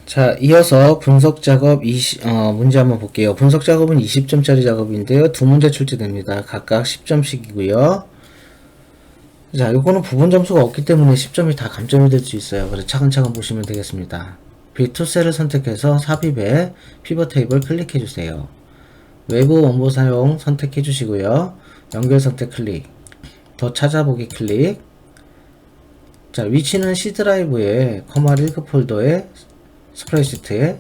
자, 이어서 분석 작업 문제 한번 볼게요. 분석 작업은 20점짜리 작업인데요. 두 문제 출제됩니다. 각각 10점씩이고요. 자, 요거는 부분 점수가 없기 때문에 10점이 다 감점이 될 수 있어요. 그래서 차근차근 보시면 되겠습니다. B2셀을 선택해서 삽입에 피벗 테이블 클릭해 주세요. 외부 원본 사용 선택해 주시고요. 연결 선택 클릭, 더 찾아보기 클릭. 자, 위치는 C 드라이브에 컴마1급 폴더에 스프레드시트에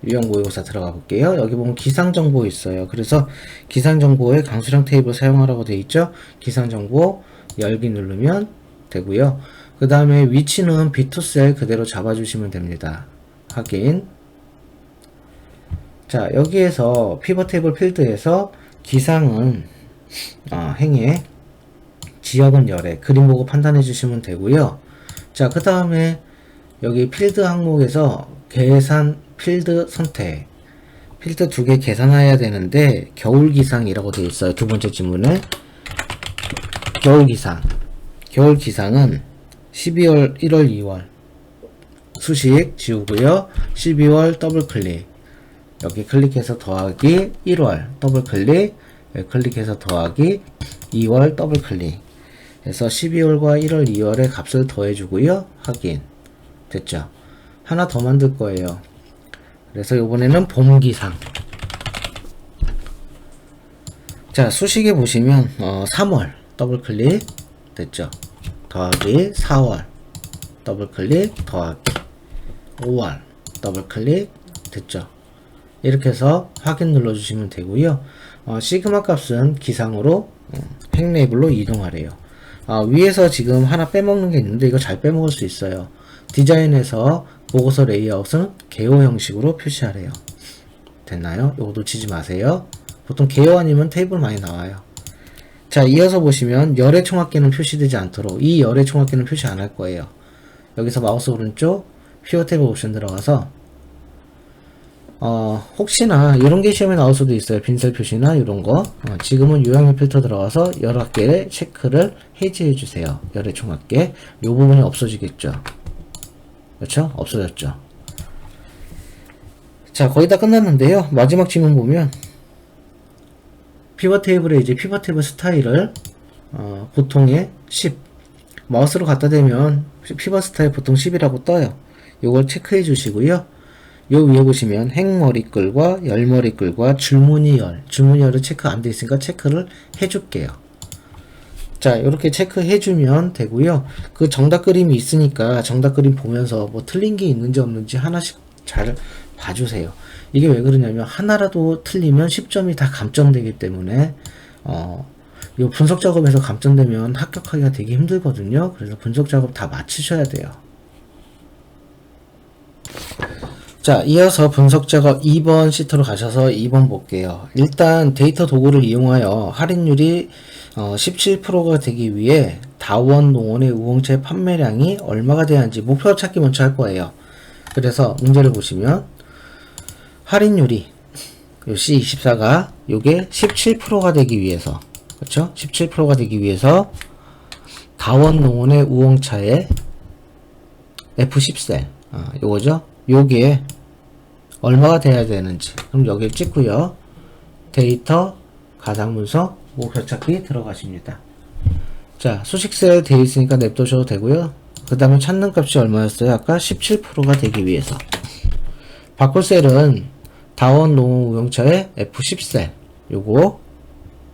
유형 모의고사 들어가 볼게요. 여기 보면 기상정보 있어요. 그래서 기상정보에 강수량 테이블 사용하라고 되어 있죠. 기상정보 열기 누르면 되고요. 그 다음에 위치는 B2셀 그대로 잡아주시면 됩니다. 확인. 자, 여기에서 피벗 테이블 필드에서 기상은 행에, 지역은 열에, 그림 보고 판단해 주시면 되고요. 자, 그 다음에 여기 필드 항목에서 계산 필드 선택, 필드 두 개 계산해야 되는데 겨울 기상이라고 되어 있어요. 두 번째 질문에 겨울 기상은 12월, 1월, 2월 수식 지우고요. 12월 더블 클릭, 여기 클릭해서 더하기 1월 더블 클릭, 여기 클릭해서 더하기 2월 더블 클릭 해서 12월과 1월, 2월의 값을 더해주고요. 확인. 됐죠? 하나 더 만들 거예요. 그래서 이번에는 봄기상. 자, 수식에 보시면 3월 더블 클릭 됐죠? 더하기 4월 더블 클릭 더하기 5월 더블 클릭 됐죠? 이렇게 해서 확인 눌러주시면 되고요. 시그마 값은 기상으로 행 레이블로 이동하래요. 위에서 지금 하나 빼먹는 게 있는데 이거 잘 빼먹을 수 있어요. 디자인에서 보고서 레이아웃은 개요 형식으로 표시하래요. 됐나요? 요거 놓치지 마세요. 보통 개요 아니면 테이블 많이 나와요. 자, 이어서 보시면 열의 총합계는 표시되지 않도록 이 열의 총합계는 표시 안 할 거예요. 여기서 마우스 오른쪽 피벗 테이블 옵션 들어가서 혹시나 이런 게 시험에 나올 수도 있어요. 빈셀 표시나 이런 거. 지금은 요약률 필터 들어가서 열합계의 체크를 해제해 주세요. 열의 총합계. 요 부분이 없어지겠죠. 그렇죠? 없어졌죠. 자, 거의 다 끝났는데요. 마지막 질문 보면 피벗 테이블에 이제 피벗 테이블 스타일을 보통의 10 마우스로 갖다 대면 피벗 스타일 보통 10이라고 떠요. 요걸 체크해 주시고요. 요 위에 보시면 행머리글과 열머리글과 줄무늬열을 체크 안 돼 있으니까 체크를 해줄게요. 자, 이렇게 체크해주면 되고요. 그 정답 그림이 있으니까 정답 그림 보면서 뭐 틀린 게 있는지 없는지 하나씩 잘 봐주세요. 이게 왜 그러냐면 하나라도 틀리면 10점이 다 감점되기 때문에 이 분석 작업에서 감점되면 합격하기가 되게 힘들거든요. 그래서 분석 작업 다 마치셔야 돼요. 자, 이어서 분석 작업 2번 시트로 가셔서 2번 볼게요. 일단 데이터 도구를 이용하여 할인율이 17%가 되기 위해 다원 농원의 우엉차의 판매량이 얼마가 돼야 하는지 목표 찾기 먼저 할 거예요. 그래서 문제를 보시면 할인율이 요 C24가 요게 17%가 되기 위해서, 그렇죠? 17%가 되기 위해서 다원 농원의 우엉차의 F10셀 요거죠? 요게 얼마가 돼야 되는지 그럼 여기를 찍고요. 데이터 가상문서 목표 찾기 들어가십니다. 자, 수식셀 되어 있으니까 냅두셔도 되고요. 그 다음에 찾는 값이 얼마였어요? 아까 17%가 되기 위해서. 바꿀 셀은 다원 농원 우영차의 F10셀 요거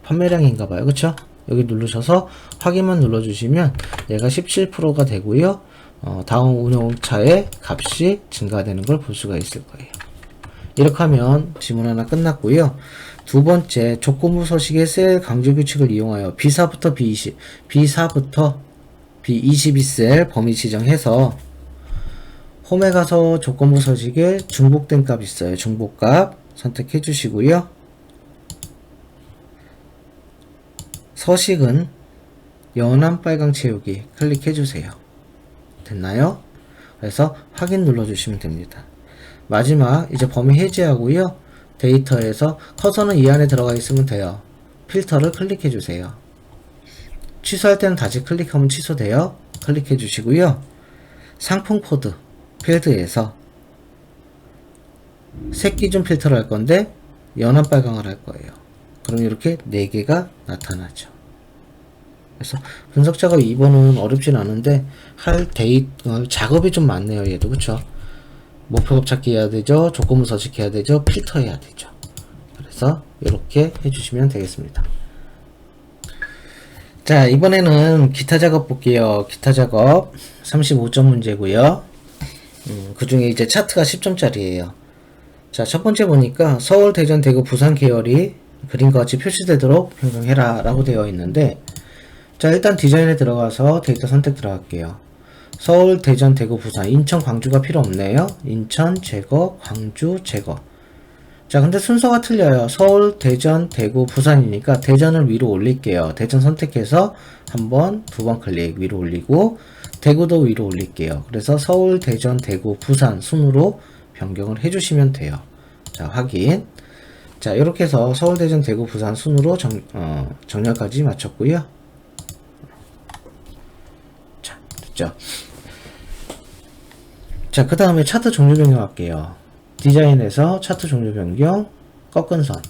판매량인가봐요. 그쵸? 여기 누르셔서 확인만 눌러주시면 얘가 17%가 되고요. 다원 운영차의 값이 증가되는 걸 볼 수가 있을 거예요. 이렇게 하면 지문 하나 끝났고요. 두 번째, 조건부 서식의 셀 강조 규칙을 이용하여 B4부터 B22셀 범위 지정해서 홈에 가서 조건부 서식에 중복된 값 있어요. 중복값 선택해 주시고요. 서식은 연한 빨강 채우기 클릭해 주세요. 됐나요? 그래서 확인 눌러주시면 됩니다. 마지막 이제 범위 해제하고요. 데이터에서 커서는 이 안에 들어가 있으면 돼요. 필터를 클릭해 주세요. 취소할 때는 다시 클릭하면 취소돼요. 클릭해 주시고요. 상품 코드 필드에서 색기준 필터를 할 건데 연한 빨강을 할 거예요. 그럼 이렇게 4개가 나타나죠. 그래서 분석 작업 2번은 어렵진 않은데 할 작업이 좀 많네요. 얘도 그쵸? 목표값 찾기 해야 되죠. 조건부 서식해야 되죠. 필터 해야 되죠. 그래서 이렇게 해주시면 되겠습니다. 자, 이번에는 기타 작업 볼게요. 기타 작업 35점 문제고요. 그 중에 이제 차트가 10점짜리예요. 자, 첫 번째 보니까 서울, 대전, 대구, 부산 계열이 그림과 같이 표시되도록 변경해라 라고 되어 있는데, 자, 일단 디자인에 들어가서 데이터 선택 들어갈게요. 서울, 대전, 대구, 부산, 인천, 광주가 필요 없네요. 인천 제거, 광주 제거. 자, 근데 순서가 틀려요. 서울, 대전, 대구, 부산이니까 대전을 위로 올릴게요. 대전 선택해서 한 번, 2번 클릭 위로 올리고, 대구도 위로 올릴게요. 그래서 서울, 대전, 대구, 부산 순으로 변경을 해주시면 돼요. 자, 확인. 자, 이렇게 해서 서울, 대전, 대구, 부산 순으로 정렬까지 마쳤고요. 자, 됐죠? 자, 그 다음에 차트 종류 변경할게요. 디자인에서 차트 종류 변경, 꺾은 선.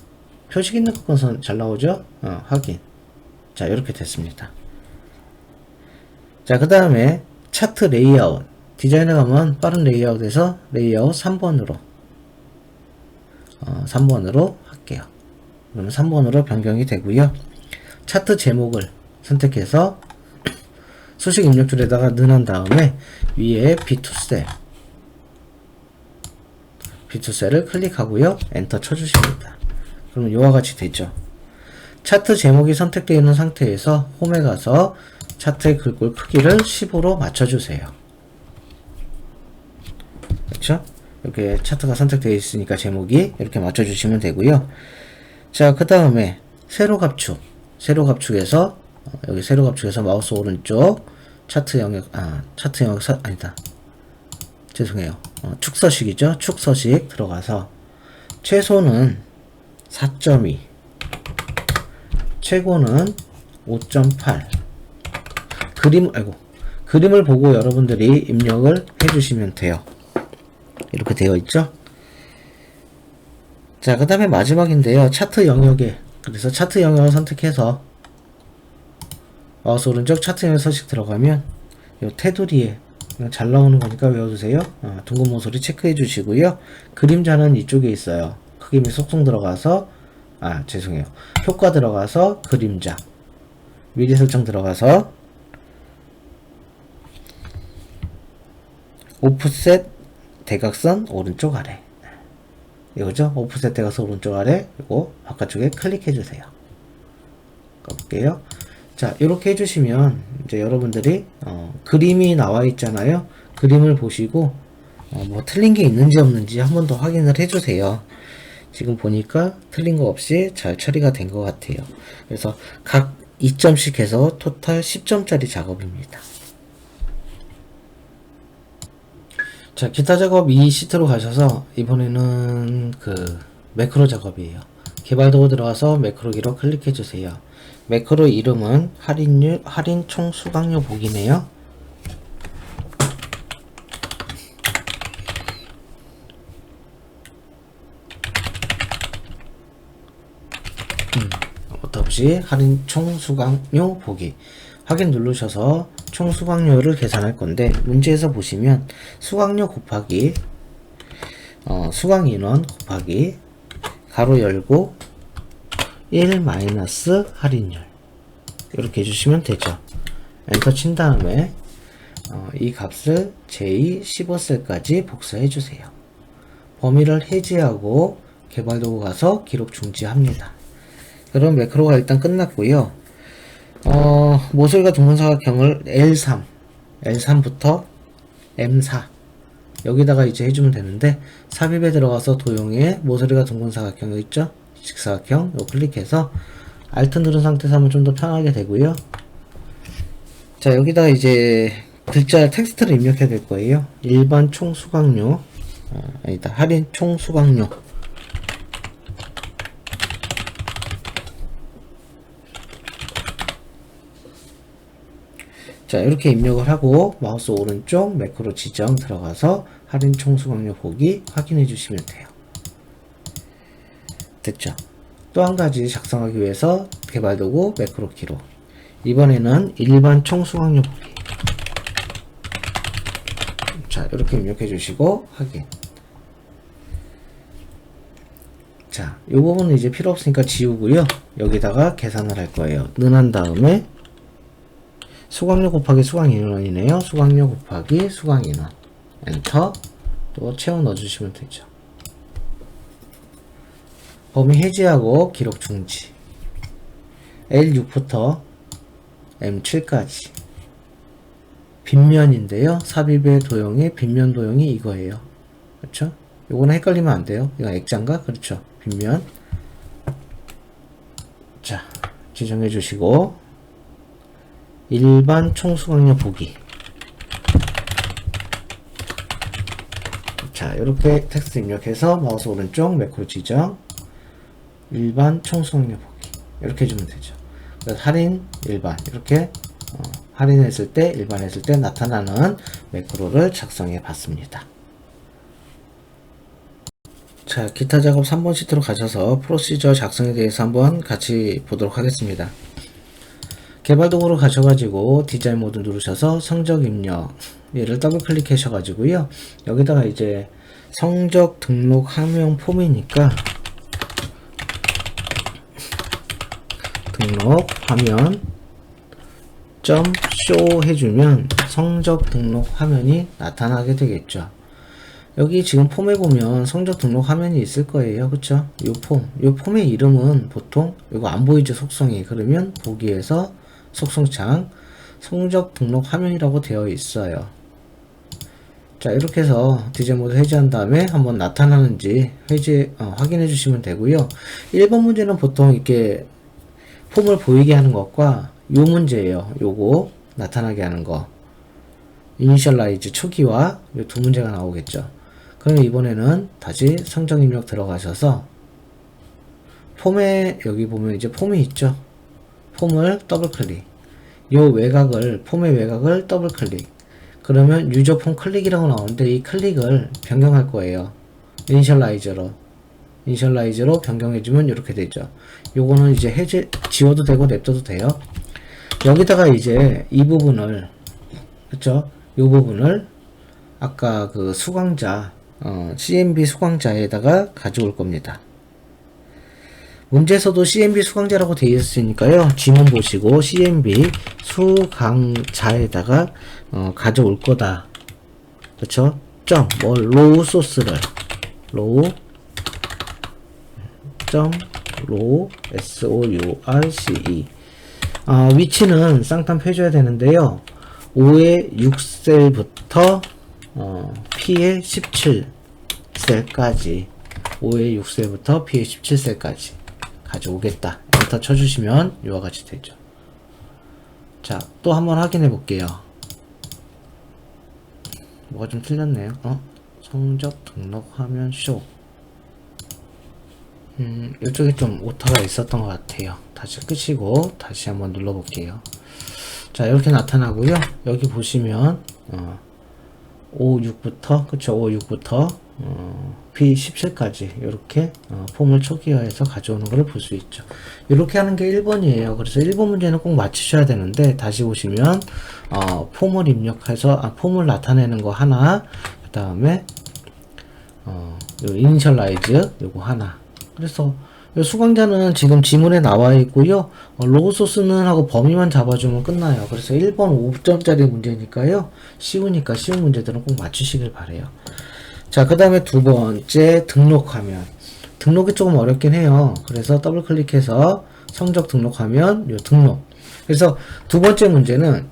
표식 있는 꺾은 선 잘 나오죠? 확인. 자, 이렇게 됐습니다. 자, 그 다음에 차트 레이아웃. 디자인에 가면 빠른 레이아웃에서 레이아웃 3번으로 3번으로 할게요. 그러면 3번으로 변경이 되고요. 차트 제목을 선택해서 수식 입력줄에다가 넣은 다음에 위에 B2셀을 클릭하고요. 엔터 쳐주십니다. 그러면 이와 같이 되죠. 차트 제목이 선택되어 있는 상태에서 홈에 가서 차트의 글꼴 크기를 15로 맞춰주세요. 그렇죠? 이렇게 차트가 선택되어 있으니까 제목이 이렇게 맞춰주시면 되고요. 자, 그 다음에 세로 갑축에서 여기 세로 갑축에서 마우스 오른쪽 차트 영역 아니다. 죄송해요. 축서식이죠. 축서식 들어가서 최소는 4.2, 최고는 5.8. 그림을 보고 여러분들이 입력을 해주시면 돼요. 이렇게 되어 있죠. 자, 그 다음에 마지막인데요. 차트 영역에, 그래서 차트 영역을 선택해서 마우스 오른쪽 차트 영역 서식 들어가면 이 테두리에 잘 나오는 거니까 외워두세요. 둥근 모서리 체크해 주시고요. 그림자는 이쪽에 있어요. 크기 및 속성 들어가서 죄송해요. 효과 들어가서 그림자, 미리 설정 들어가서 오프셋 대각선 오른쪽 아래, 이거죠. 오프셋 대각선 오른쪽 아래, 그리고 바깥쪽에 클릭해 주세요. 볼게요. 자, 이렇게 해주시면 이제 여러분들이 그림이 나와 있잖아요. 그림을 보시고 뭐 틀린 게 있는지 없는지 한 번 더 확인을 해주세요. 지금 보니까 틀린 거 없이 잘 처리가 된 것 같아요. 그래서 각 2점씩 해서 토탈 10점짜리 작업입니다. 자, 기타 작업 이 시트로 가셔서 이번에는 그 매크로 작업이에요. 개발 도구 들어가서 매크로기로 클릭해 주세요. 매크로 이름은 할인 총 수강료 보기네요. 없이 할인 총 수강료 보기 확인 누르셔서 총 수강료를 계산할 건데, 문제에서 보시면 수강료 곱하기 수강 인원 곱하기 가로 열고 1 마이너스 할인율, 이렇게 해주시면 되죠. 엔터 친 다음에 이 값을 J15셀까지 복사해 주세요. 범위를 해제하고 개발 도구 가서 기록 중지합니다. 그럼 매크로가 일단 끝났고요. 모서리가 둥근사각형을 L3부터 M4 여기다가 이제 해주면 되는데, 삽입에 들어가서 도형에 모서리가 둥근사각형 여기 있죠? 직사각형 요 클릭해서 Alt 누른 상태에서 하면 좀 더 편하게 되고요. 자, 여기다가 이제 글자 텍스트를 입력해야 될 거예요. 일반 총 수강료 아니다, 할인 총 수강료. 자, 이렇게 입력을 하고 마우스 오른쪽 매크로 지정 들어가서 할인 총 수강료 보기 확인해 주시면 돼요. 됐죠. 또 한 가지 작성하기 위해서 개발도구 매크로 키로. 이번에는 일반 총 수강료 보기. 자, 이렇게 입력해 주시고 확인. 자, 이 부분은 이제 필요 없으니까 지우고요. 여기다가 계산을 할 거예요. 는한 다음에 수강료 곱하기 수강인원이네요. 수강료 곱하기 수강인원. 엔터. 또 채워 넣어주시면 되죠. 범위 해제하고 기록 중지. L6부터 M7까지. 빗면인데요. 삽입의 도형이 빗면 도형이 이거예요. 그렇죠? 요거는 헷갈리면 안 돼요. 이건 액자인가? 그렇죠. 빗면. 자, 지정해 주시고 일반 총수강료 보기. 자, 이렇게 텍스트 입력해서 마우스 오른쪽 매크로 지정. 일반 총수강료 보기. 이렇게 해주면 되죠. 그래서 할인 일반 이렇게 할인했을 때 일반했을 때 나타나는 매크로를 작성해 봤습니다. 자, 기타 작업 3번 시트로 가셔서 프로시저 작성에 대해서 한번 같이 보도록 하겠습니다. 개발 도구로 가셔가지고 디자인 모드 누르셔서 성적 입력 얘를 더블 클릭하셔가지고요. 여기다가 이제 성적 등록 항명 폼이니까 등록 화면 점 쇼 해주면 성적 등록 화면이 나타나게 되겠죠. 여기 지금 폼에 보면 성적 등록 화면이 있을 거예요. 그쵸? 요 폼의 이름은 보통 이거 안 보이죠? 속성이. 그러면 보기에서 속성창 성적 등록 화면이라고 되어 있어요. 자, 이렇게 해서 디자인 모드 해제한 다음에 한번 나타나는지 확인해 주시면 되고요. 1번 문제는 보통 이렇게 폼을 보이게 하는 것과 요 문제예요. 요거 나타나게 하는 거. 이니셜라이즈 초기화 요 두 문제가 나오겠죠. 그럼 이번에는 다시 성적 입력 들어가셔서 폼에 여기 보면 이제 폼이 있죠. 폼을 더블 클릭. 요 외곽을 폼의 외곽을 더블 클릭. 그러면 유저 폼 클릭이라고 나오는데 이 클릭을 변경할 거예요. 이니셜라이저로 변경해주면 이렇게 되죠. 요거는 이제 지워도 되고 냅둬도 돼요. 여기다가 이제 이 부분을 그쵸? 요 부분을 아까 그 수강자 CMB 수강자에다가 가져올 겁니다. 문제에서도 CMB 수강자라고 되어 있으니까요. 지문 보시고 CMB 수강자에다가 가져올 거다. 그쵸? 로우 소스를 로우 source 위치는 쌍탄 펴줘야 되는데요. 5의 6셀부터 P의 17셀까지 5의 6셀부터 P의 17셀까지 가져오겠다. 엔터 쳐주시면 이와 같이 되죠. 자, 또 한번 확인해 볼게요. 뭐가 좀 틀렸네요. 성적 등록 화면 쇼. 이쪽에 좀 오타가 있었던 것 같아요. 다시 끄시고 다시 한번 눌러 볼게요. 자, 이렇게 나타나고요. 여기 보시면 5, 6부터 그쵸? 5, 6부터 B17까지 이렇게 폼을 초기화해서 가져오는 것을 볼 수 있죠. 이렇게 하는 게 1번이에요. 그래서 1번 문제는 꼭 맞추셔야 되는데 다시 보시면 폼을 입력해서 폼을 나타내는 거 하나, 그 다음에 이니셜라이즈 요거 하나. 그래서 수강자는 지금 지문에 나와 있고요. 로우 소스는 하고 범위만 잡아주면 끝나요. 그래서 1번 5점짜리 문제니까요. 쉬우니까 쉬운 문제들은 꼭 맞추시길 바래요. 자, 그 다음에 두 번째 등록화면. 등록이 조금 어렵긴 해요. 그래서 더블 클릭해서 성적 등록하면 요 등록. 그래서 두 번째 문제는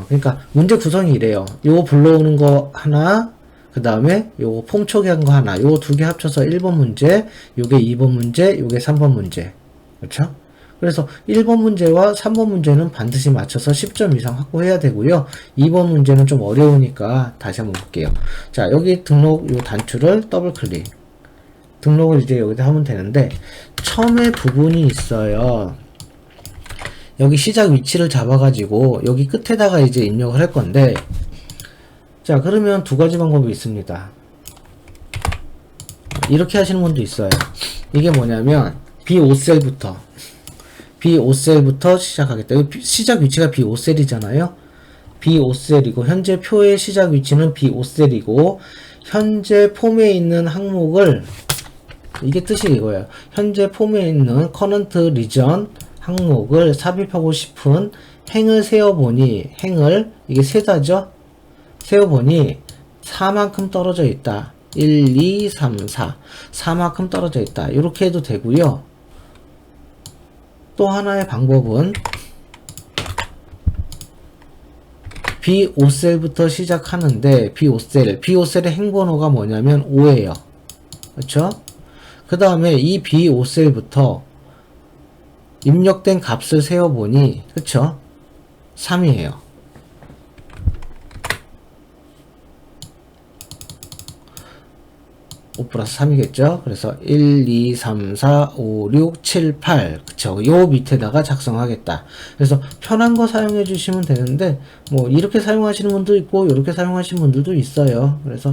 그러니까 문제 구성이 이래요. 요거 불러오는 거 하나, 그 다음에 요거 폼 초기한 거 하나, 요거 두 개 합쳐서 1번 문제, 요게 2번 문제, 요게 3번 문제. 그렇죠? 그래서 1번 문제와 3번 문제는 반드시 맞춰서 10점 이상 확보해야 되고요. 2번 문제는 좀 어려우니까 다시 한번 볼게요. 자, 여기 등록 요 단추를 더블 클릭. 등록을 이제 여기다 하면 되는데 처음에 부분이 있어요. 여기 시작 위치를 잡아가지고 여기 끝에다가 이제 입력을 할 건데, 자, 그러면 두 가지 방법이 있습니다. 이렇게 하시는 분도 있어요. 이게 뭐냐면 B5셀부터 B5셀부터 시작하겠다. 시작 위치가 B5셀이잖아요. B5셀이고 현재 표의 시작 위치는 B5셀이고 현재 폼에 있는 항목을 이게 뜻이 이거예요. 현재 폼에 있는 current region 항목을 삽입하고 싶은 행을 세어보니 행을 이게 세자죠. 세어보니 4만큼 떨어져 있다. 1, 2, 3, 4 4만큼 떨어져 있다. 이렇게 해도 되고요. 또 하나의 방법은 B5셀부터 시작하는데 B5셀의 행번호가 뭐냐면 5예요. 그렇죠? 그 다음에 이 B5셀부터 입력된 값을 세어보니 그쵸? 3이에요. 5 플러스 3이겠죠? 그래서 1, 2, 3, 4, 5, 6, 7, 8 그쵸? 요 밑에다가 작성하겠다. 그래서 편한 거 사용해 주시면 되는데 뭐 이렇게 사용하시는 분도 있고 이렇게 사용하시는 분들도 있어요. 그래서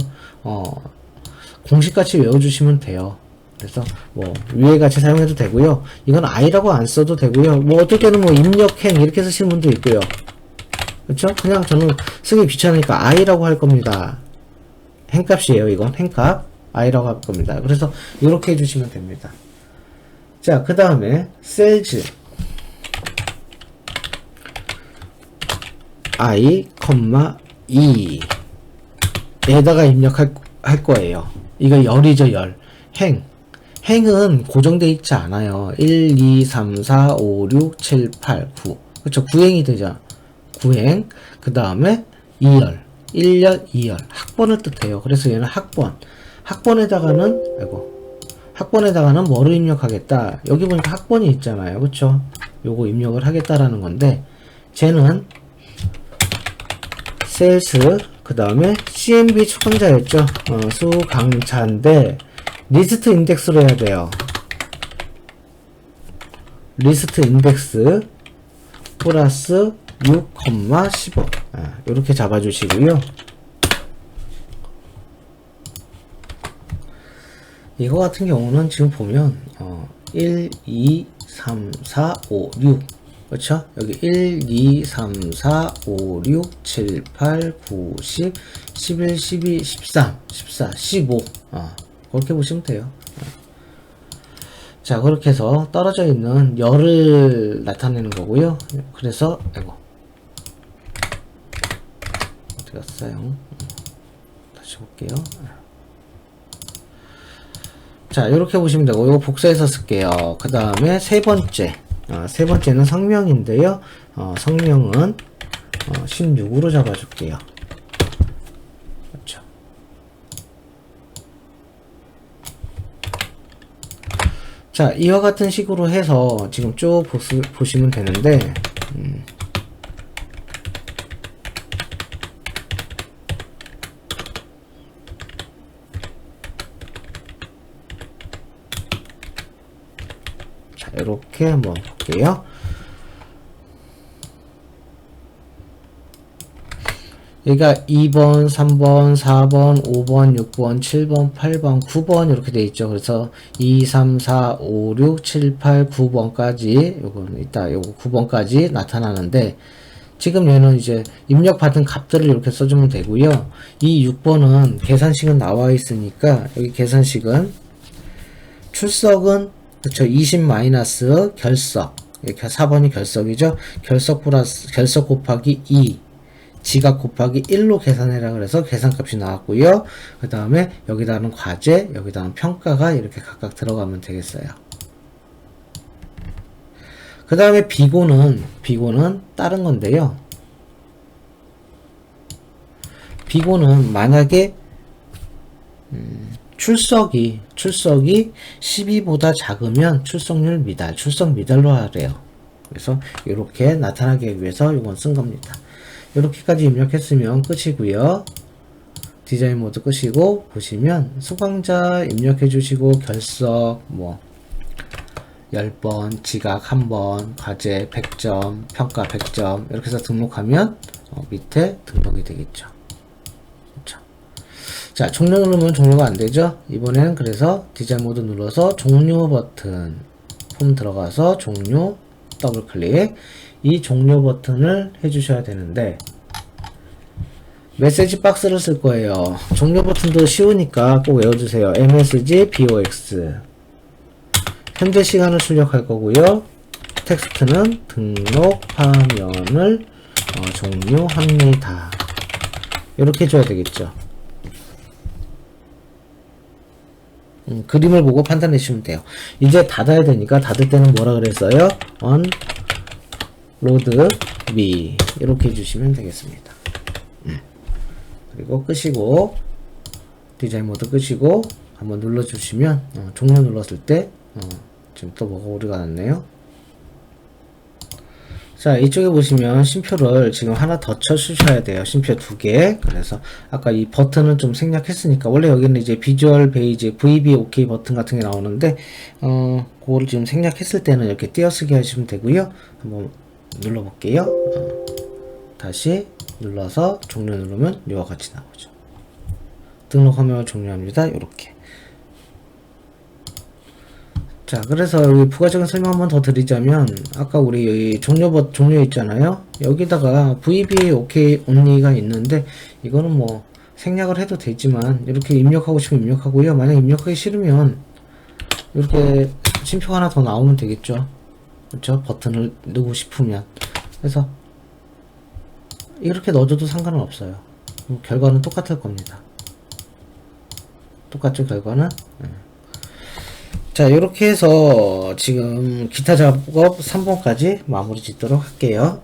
공식같이 외워주시면 돼요. 그래서 뭐 위에 같이 사용해도 되고요. 이건 i라고 안 써도 되고요. 뭐 어떨 때는 뭐 입력행 이렇게 쓰시는 분도 있고요. 그렇죠? 그냥 저는 쓰기 귀찮으니까 i라고 할 겁니다. 행값이에요. 이건 행값 i라고 할 겁니다. 그래서 이렇게 해주시면 됩니다. 자, 그 다음에 셀즈 i, 2 에다가 입력할 거예요. 이거 열이죠. 열. 행은 고정되어 있지 않아요. 1, 2, 3, 4, 5, 6, 7, 8, 9. 그쵸? 9행이 되죠. 9행. 그 다음에 2열. 1열, 2열. 학번을 뜻해요. 그래서 얘는 학번. 학번에다가는 뭐를 입력하겠다. 여기 보니까 학번이 있잖아요. 그쵸? 요거 입력을 하겠다라는 건데, 쟤는 셀스, 그 다음에 CMB 추강자였죠. 수강자인데, 리스트 인덱스로 해야 돼요. 리스트 인덱스 플러스 6,15 이렇게 잡아주시고요. 이거 같은 경우는 지금 보면 1, 2, 3, 4, 5, 6 그렇죠? 여기 1, 2, 3, 4, 5, 6, 7, 8, 9, 10, 11, 12, 13, 14, 15 그렇게 보시면 돼요. 자, 그렇게 해서 떨어져 있는 열을 나타내는 거고요. 그래서 어디 갔어요? 다시 볼게요. 자, 이렇게 보시면 되고, 이거 복사해서 쓸게요. 그 다음에 세 번째는 성명인데요. 성명은 16으로 잡아줄게요. 그렇죠. 자, 이와 같은 식으로 해서 지금 쭉 보시면 되는데, 자, 이렇게 한번 볼게요. 여기가 2번, 3번, 4번, 5번, 6번, 7번, 8번, 9번 이렇게 돼 있죠. 그래서 2, 3, 4, 5, 6, 7, 8, 9번까지 요거는 이따 요거 9번까지 나타나는데 지금 얘는 이제 입력받은 값들을 이렇게 써주면 되고요. 이 6번은 계산식은 나와 있으니까 여기 계산식은 출석은 그쵸 20 마이너스 결석 이렇게 4번이 결석이죠. 결석 플러스 결석 곱하기 2 지각 곱하기 1로 계산해라 그래서 계산값이 나왔고요. 그 다음에 여기다는 과제, 여기다는 평가가 이렇게 각각 들어가면 되겠어요. 그 다음에 비고는 다른 건데요. 비고는 만약에 출석이 12보다 작으면 출석률 미달, 출석 미달로 하래요. 그래서 이렇게 나타나기 위해서 이건 쓴 겁니다. 이렇게까지 입력했으면 끝이고요. 디자인 모드 끝이고 보시면 수강자 입력해 주시고 결석 뭐 10번, 지각 1번, 과제 100점, 평가 100점 이렇게 해서 등록하면 밑에 등록이 되겠죠. 그렇죠. 자, 종료 누르면 종료가 안 되죠? 이번에는 그래서 디자인 모드 눌러서 종료 버튼, 폼 들어가서 종료, 더블 클릭. 이 종료 버튼을 해주셔야 되는데, 메시지 박스를 쓸 거예요. 종료 버튼도 쉬우니까 꼭 외워주세요. MSG BOX. 현재 시간을 출력할 거고요. 텍스트는 등록 화면을 종료합니다. 이렇게 해줘야 되겠죠. 그림을 보고 판단해 주시면 돼요. 이제 닫아야 되니까 닫을 때는 뭐라 그랬어요? unload me 이렇게 해주시면 되겠습니다. 그리고 끄시고 디자인 모드 끄시고 한번 눌러주시면 종료 눌렀을 때 지금 또 뭐가 오류가 났네요. 자, 이쪽에 보시면 쉼표를 지금 하나 더 쳐주셔야 돼요. 쉼표 2개. 그래서 아까 이 버튼은 좀 생략했으니까 원래 여기는 이제 비주얼 베이지 VB OK 버튼 같은 게 나오는데 그거를 지금 생략했을 때는 이렇게 띄어쓰기 하시면 되고요. 한번 눌러볼게요. 다시 눌러서 종료 누르면 이와 같이 나오죠. 등록하면 종료합니다. 이렇게. 자, 그래서 여기 부가적인 설명 한번 더 드리자면, 아까 우리 여기 종료 있잖아요? 여기다가 VB OK only가 있는데, 이거는 뭐 생략을 해도 되지만, 이렇게 입력하고 싶으면 입력하고요. 만약 입력하기 싫으면, 이렇게 쉼표가 하나 더 나오면 되겠죠. 그렇죠? 버튼을 누르고 싶으면. 그래서, 이렇게 넣어줘도 상관은 없어요. 결과는 똑같을 겁니다. 똑같죠, 결과는? 자, 이렇게 해서 지금 기타 작업 3번까지 마무리 짓도록 할게요.